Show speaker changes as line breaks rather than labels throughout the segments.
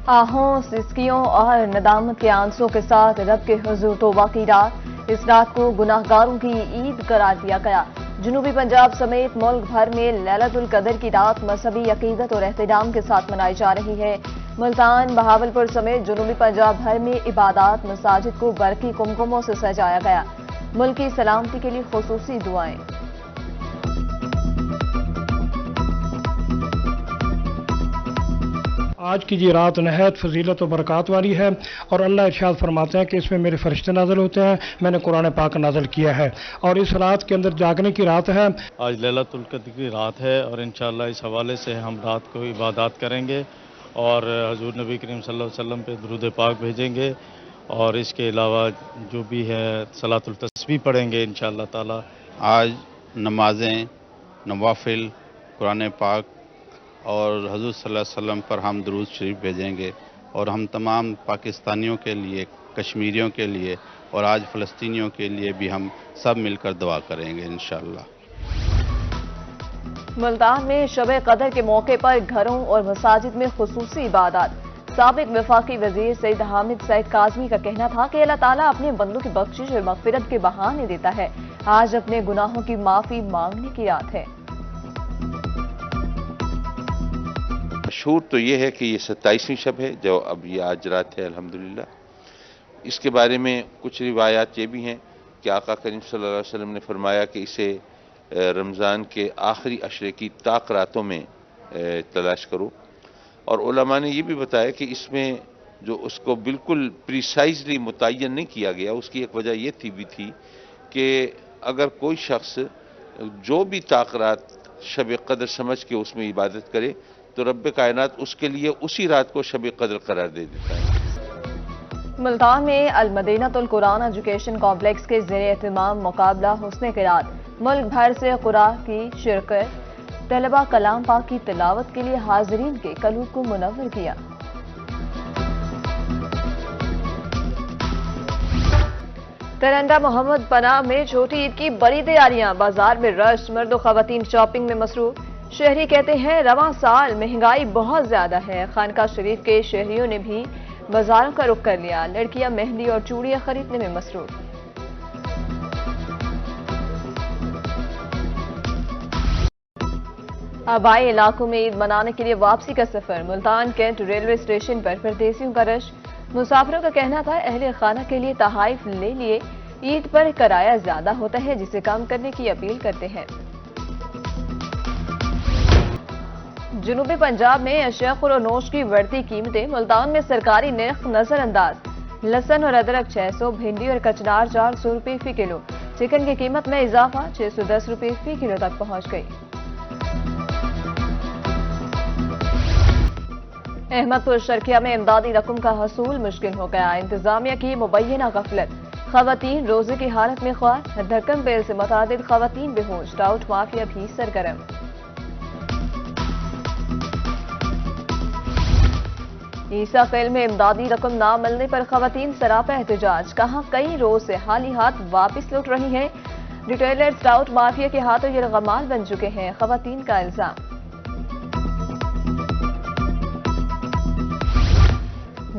आहों, सिसकियों और नदामत के आंसुओं के साथ रब के हुजूर तौबा की रात। इस रात को गुनाहगारों की ईद करार दिया गया। जनूबी पंजाब समेत मुल्क भर में लैलतुल कदर की रात मजहबी अकीदत और एहतराम के साथ मनाई जा रही है। मुल्तान, बहावलपुर समेत जनूबी पंजाब भर में इबादत मसाजिद को बरकी कुमकुमों से सजाया गया। मुल्क की सलामती के लिए खुसूसी दुआएं।
आज की ये रात नहायत फजीलत और बरकत वाली है और अल्लाह इरशाद फरमाते हैं कि इसमें मेरे फरिश्ते नाज़िल होते हैं। मैंने कुरान पाक नाज़िल किया है और इस रात के अंदर जागने की रात है।
आज लैलतुल कद्र की रात है और इंशाअल्लाह इस हवाले से हम रात को इबादत करेंगे और हुजूर नबी करीम सल्लल्लाहु अलैहि वसल्लम पे दुरूद पाक भेजेंगे और इसके अलावा जो भी है सलातुल तस्बीह पढ़ेंगे इंशाअल्लाह ताला।
आज नमाजें, नवाफिल, कुरान पाक और हुजूर सल्लल्लाहु अलैहि वसल्लम पर हम दुरूद शरीफ भेजेंगे और हम तमाम पाकिस्तानियों के लिए, कश्मीरियों के लिए और आज फ़लस्तीनियों के लिए भी हम सब मिलकर दुआ करेंगे इंशाअल्लाह।
मुल्तान में शब कदर के मौके पर घरों और मसाजिद में खुसूसी इबादत। साबिक वफाकी वजीर सईद हामिद सईद काज़मी का कहना था कि अल्लाह ताला अपने बंदों की बख्शिश और मगफिरत के बहाने देता है। आज अपने गुनाहों की माफी मांगने की रात है।
मशहूर तो ये है कि ये 27वीं शब है जो अब ये आज रात है अल्हम्दुलिल्लाह। इसके बारे में कुछ रिवायात ये भी हैं कि आका करीम सल्लल्लाहु अलैहि वसल्लम ने फरमाया कि इसे रमज़ान के आखिरी अशरे की ताक रातों में तलाश करो और उलमा ने ये भी बताया कि इसमें जो उसको बिल्कुल प्रिसाइजली मुतय्यन नहीं किया गया, उसकी एक वजह ये थी कि अगर कोई शख्स जो भी ताक रात शब कदर समझ के उसमें इबादत करे तो रब्बे कायनात उसके लिए उसी रात को शब कदर करार दे देता है।
मुल्तान में अल मदीनतुल कुरान एजुकेशन कॉम्प्लेक्स के ज़ेरे एहतमाम मुकाबला हुस्न क़िराअत। मुल्क भर से कुरान की शिरकत, तलबा कलाम पाक की तिलावत के लिए हाजिरीन के कलूब को मुनव्वर किया। तरंडा मोहम्मद पनाह में छोटी ईद की बड़ी तैयारियां। बाजार में रश, मर्द और खवातीन शॉपिंग में मसरूफ। शहरी कहते हैं रवां साल महंगाई बहुत ज्यादा है। खानका शरीफ के शहरियों ने भी बाजारों का रुख कर लिया। लड़कियां मेहंदी और चूड़ियां खरीदने में मसरूफ। आबाई इलाकों में ईद मनाने के लिए वापसी का सफर। मुल्तान कैंट रेलवे स्टेशन पर परदेसियों का रश। मुसाफिरों का कहना था अहले खाना के लिए तहाइफ ले लिए। ईद पर किराया ज्यादा होता है जिसे कम करने की अपील करते हैं। जनूबी पंजाब में अशिया खुरोनोश की बढ़ती कीमतें। मुल्तान में सरकारी निर्ख नजरअंदाज। लहसुन और अदरक 600, भिंडी और कचनार 400 रुपये फी किलो। चिकन की कीमत में इजाफा 610 रुपये फी किलो तक पहुंच गई। अहमदपुर शर्किया में इमदादी रकम का हसूल मुश्किल हो गया। इंतजामिया की मुबैना गफलत। खवातीन रोजे की हालत में ख्वार। धड़कन बेल से मुतादिद खवातीन बेहोश। टाउट माफिया भी सरगर्म। ईसा खेल में इमदादी रकम ना मिलने पर खवातीन सरापा एहतजाज। कहा कई रोज से हाली हाथ वापिस लौट रही हैं। रिटेलर्स टाउट माफिया के हाथों ये गमाल बन चुके हैं, खवातीन का इल्जाम।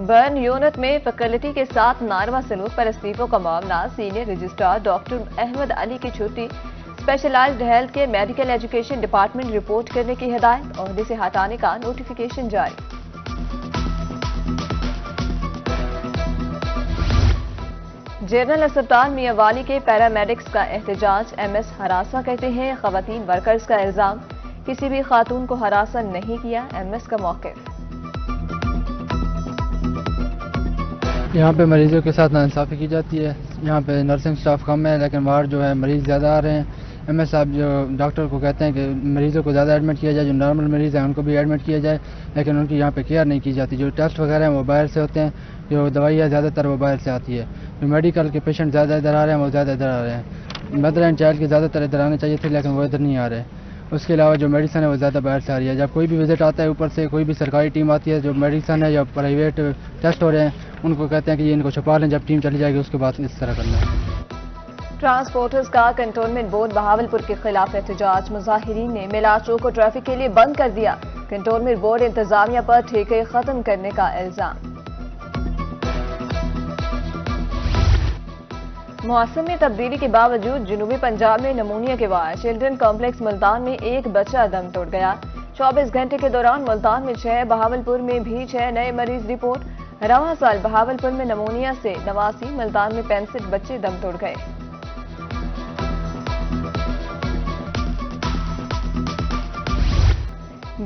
बर्न यूनिट में फैकल्टी के साथ नारवा सलूक पर इस्तीफों का मामला। Senior registrar doctor Ahmed Ali की छुट्टी। स्पेशलाइज्ड हेल्थ के मेडिकल एजुकेशन डिपार्टमेंट रिपोर्ट करने की हिदायत। ओहदे से हटाने का नोटिफिकेशन जारी। जनरल अस्पताल मियांवाली के पैरामेडिक्स का एहतजाज। एमएस हरासा कहते हैं खवातीन वर्कर्स का इल्जाम किसी भी खातून को हरासा नहीं किया। एमएस का मौक़िफ़।
यहाँ पे मरीजों के साथ नाइंसाफ़ी की जाती है। यहाँ पे नर्सिंग स्टाफ कम है लेकिन बाहर जो है मरीज़ ज़्यादा आ रहे हैं। एमएस साहब जो डॉक्टर को कहते हैं कि मरीज़ों को ज़्यादा एडमिट किया जाए, जो नॉर्मल मरीज़ हैं उनको भी एडमिट किया जाए, लेकिन उनकी यहाँ पे केयर नहीं की जाती। जो टेस्ट वगैरह हैं वो बाहर से होते हैं, जो दवाइयाँ ज़्यादातर वो बाहर से आती है। जो मेडिकल के पेशेंट ज़्यादा इधर आ रहे हैं वो ज़्यादा इधर आ रहे हैं। मदर एंड चाइल्ड के ज़्यादातर इधर आने चाहिए थे लेकिन वो इधर नहीं आ रहे। उसके अलावा जो मेडिसन है वो ज़्यादा बाहर से आ रही है। जब कोई भी विजिट आता है ऊपर से कोई भी सरकारी टीम आती है, जो मेडिसन है या प्राइवेट टेस्ट हो रहे हैं उनको कहते हैं कि ये इनको छुपा लें, जब टीम चली जाएगी उसके बाद इस तरह करना है।
ट्रांसपोर्टर्स का कंटोनमेंट बोर्ड बहावलपुर के खिलाफ एहतजाज। मुजाहिरीन ने मिला चौक को ट्रैफिक के लिए बंद कर दिया। کنٹونمنٹ بورڈ انتظامیہ پر ٹھیکے ختم کرنے کا الزام۔ موسم میں تبدیلی کے باوجود جنوبی پنجاب میں نمونیا کے باعث چلڈرن کمپلیکس ملتان میں ایک بچہ دم توڑ گیا۔ 24 گھنٹے کے دوران ملتان میں 6، بہاولپور میں بھی 6 نئے مریض رپورٹ۔ رواں سال بہاولپور میں نمونیا سے 89، ملتان میں 65 بچے دم توڑ گئے۔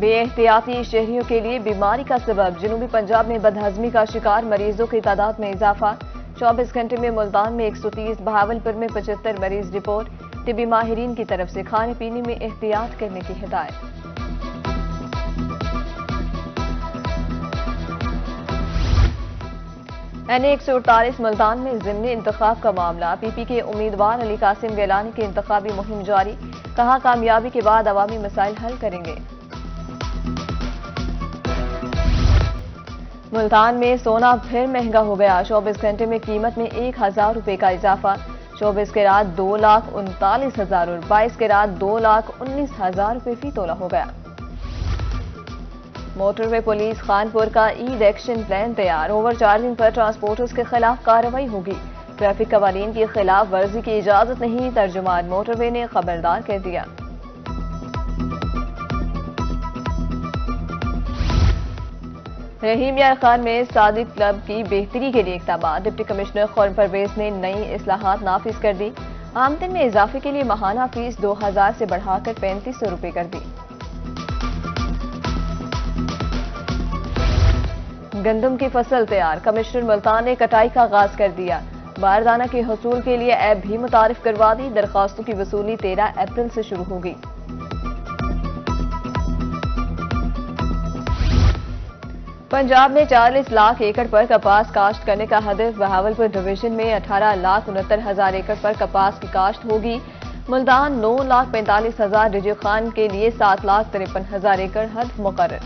بے احتیاطی شہریوں کے لیے بیماری کا سبب، جنوبی پنجاب میں بدہضمی کا شکار مریضوں کی تعداد میں اضافہ۔ 24 گھنٹے میں ملتان میں 130، بہاولپور میں 75 مریض رپورٹ۔ طبی ماہرین کی طرف سے کھانے پینے میں احتیاط کرنے کی ہدایت۔ این اے 148 ملتان میں ضمنی انتخاب کا معاملہ، پی پی کے امیدوار علی قاسم گیلانی کی انتخابی مہم جاری، کہا کامیابی کے بعد عوامی مسائل حل کریں گے۔ ملتان میں سونا پھر مہنگا ہو گیا، 24 گھنٹے میں قیمت میں 1000 روپے کا اضافہ، 24 کے رات 2,39,000 اور 22 کے رات 2,19,000 روپے فی تولہ ہو گیا۔ موٹر وے پولیس خانپور کا عید ایکشن پلان تیار، اوور چارجنگ پر ٹرانسپورٹرز کے خلاف کارروائی ہوگی، ٹریفک قوانین کی خلاف ورزی کی اجازت نہیں، ترجمان موٹر وے نے خبردار کر دیا۔ رحیم یار خان میں صادق کلب کی بہتری کے لیے اقدامات، ڈپٹی کمشنر خورم پرویز نے نئی اصلاحات نافذ کر دی، آمدن میں اضافے کے لیے ماہانہ فیس 2000 سے بڑھا کر 3500 روپے کر دی۔ گندم کی فصل تیار، کمشنر ملتان نے کٹائی کا آغاز کر دیا، باردانہ کے حصول کے لیے ایپ بھی متعارف کروا دی، درخواستوں کی وصولی 13 اپریل سے شروع ہوگی۔ پنجاب میں 40 لاکھ ایکڑ پر کپاس کاشت کرنے کا ہدف، بہاولپور ڈویژن میں 18,69,000 ایکڑ پر کپاس کی کاشت ہوگی، ملتان 9,45,000، ڈجی خان کے لیے 7,53,000 ایکڑ ہدف مقرر۔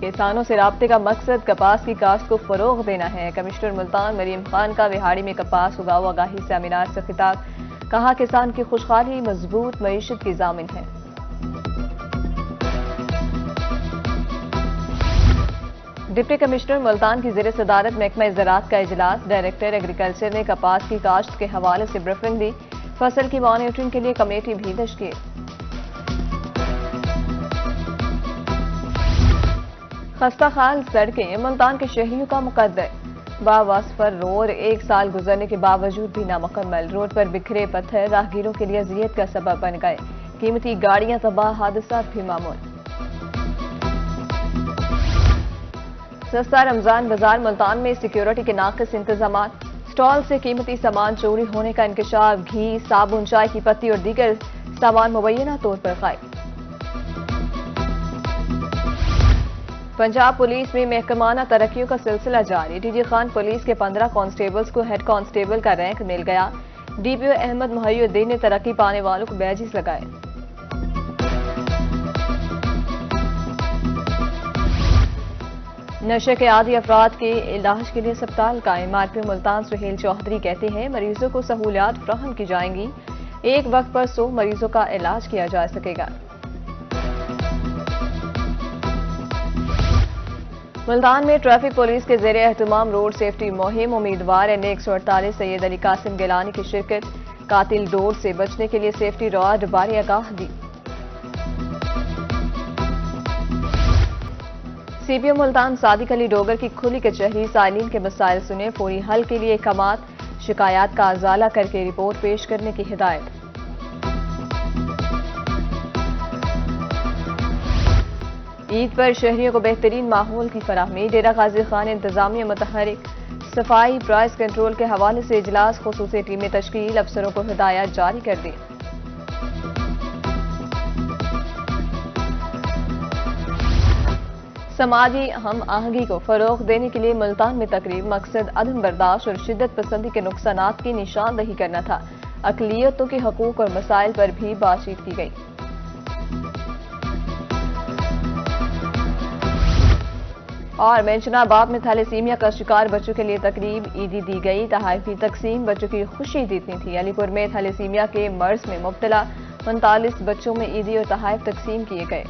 کسانوں سے رابطے کا مقصد کپاس کی کاشت کو فروغ دینا ہے، کمشنر ملتان مریم خان کا وہاڑی میں کپاس اگاؤ آگاہی سیمینار سے خطاب، کہا کسان کی خوشحالی مضبوط معیشت کی ضامن ہے۔ ڈپٹی کمشنر ملتان کی زیر صدارت محکمہ زراعت کا اجلاس، ڈائریکٹر ایگریکلچر نے کپاس کی کاشت کے حوالے سے بریفنگ دی، فصل کی مانیٹرنگ کے لیے کمیٹی بھی تشکیل۔ خستہ حال سڑکیں ملتان کے شہریوں کا مقدر، باواسفر روڈ 1 سال گزرنے کے باوجود بھی نامکمل، روڈ پر بکھرے پتھر راہگیروں کے لیے اذیت کا سبب بن گئے، قیمتی گاڑیاں تباہ، حادثات بھی معمول۔ سستا رمضان بازار ملتان میں سیکیورٹی کے ناقص انتظامات، سٹال سے قیمتی سامان چوری ہونے کا انکشاف، گھی، صابن، چائے کی پتی اور دیگر سامان مبینہ طور پر غائب۔ پنجاب پولیس میں محکمانہ ترقیوں کا سلسلہ جاری، ڈی جی خان پولیس کے 15 کانسٹیبلز کو ہیڈ کانسٹیبل کا رینک مل گیا، ڈی پی او احمد محی الدین نے ترقی پانے والوں کو بیجز لگائے۔ نشے کے عادی افراد کے علاج کے لیے اسپتال قائم، آر پی او ملتان سہیل چوہدری کہتے ہیں مریضوں کو سہولیات فراہم کی جائیں گی، ایک وقت پر 100 مریضوں کا علاج کیا جا سکے گا۔ ملتان میں ٹریفک پولیس کے زیر اہتمام روڈ سیفٹی مہم، امیدوار این اے 148 سید علی قاسم گیلانی کی شرکت، قاتل ڈور سے بچنے کے لیے سیفٹی راڈ بارے آگاہ دی۔ سی پی او ملتان صادق علی ڈوگر کی کھلی کچہری، سائلین کے مسائل سنے، فوری حل کے لیے احکامات، شکایات کا ازالہ کر کے رپورٹ پیش کرنے کی ہدایت۔ عید پر شہریوں کو بہترین ماحول کی فراہمی، ڈیرہ غازی خان انتظامیہ متحرک، صفائی پرائز کنٹرول کے حوالے سے اجلاس، خصوصی ٹیمیں تشکیل، افسروں کو ہدایات جاری کر دی۔ سماجی ہم آہنگی کو فروغ دینے کے لیے ملتان میں تقریب، مقصد عدم برداشت اور شدت پسندی کے نقصانات کی نشاندہی کرنا تھا، اقلیتوں کے حقوق اور مسائل پر بھی بات چیت کی گئی۔ اور منشنا آباد میں تھیلیسیمیا کا شکار بچوں کے لیے تقریب، عیدی دی گئی، تحائف کی تقسیم، بچوں کی خوشی جیتنی تھی۔ علی پور میں تھیلیسیمیا کے مرض میں مبتلا 39 बच्चों में ईदी और तोहफे तकसीम किए गए।